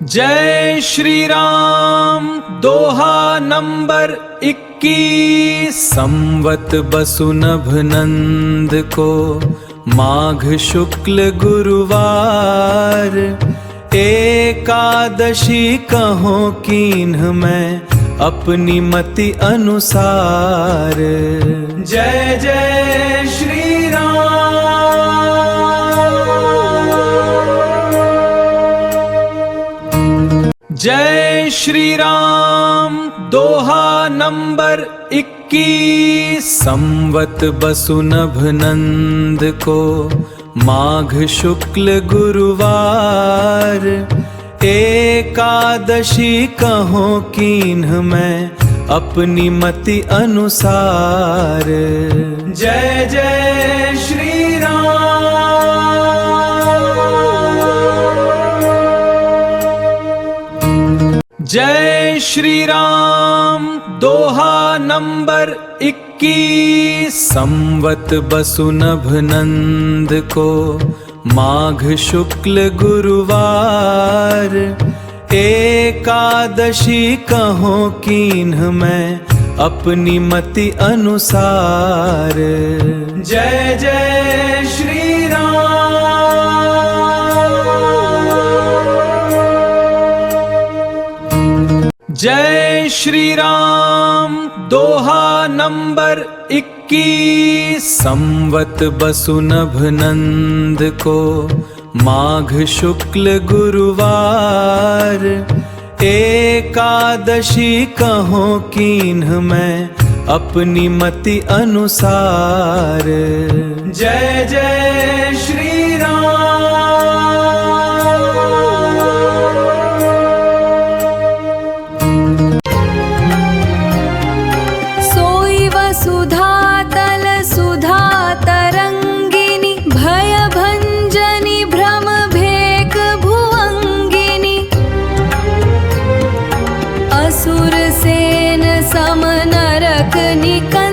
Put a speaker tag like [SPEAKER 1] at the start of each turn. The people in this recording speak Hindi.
[SPEAKER 1] जय श्री राम। दोहा नंबर 21। संवत बसु नभ नंद को माघ शुक्ल गुरुवार, एकादशी कहो कीन्ह मैं अपनी मति अनुसार। जय जय श्री राम। जय श्री राम। दोहा नंबर 21। संवत बसु नभ नंद को माघ शुक्ल गुरुवार, एकादशी कहो कीन्ह मैं अपनी मति अनुसार। जय जय श्री राम। जय श्री राम। दोहा नंबर 21। संवत बसु नभ नंद को माघ शुक्ल गुरुवार, एकादशी कहो कीन्ह मैं अपनी मति अनुसार। जय जय श्री राम। जय श्री राम। दोहा नंबर 21। संवत बसु नभ नंद को माघ शुक्ल गुरुवार, एकादशी कहो कीन्ह मैं अपनी मति अनुसार। जय जय श्री राम।
[SPEAKER 2] सोई वसुधा तल सुधा तरंगिनी, भय भंजनी भ्रम भेक भुवंगिनी। असुर सेन सम नरक निकंदनी,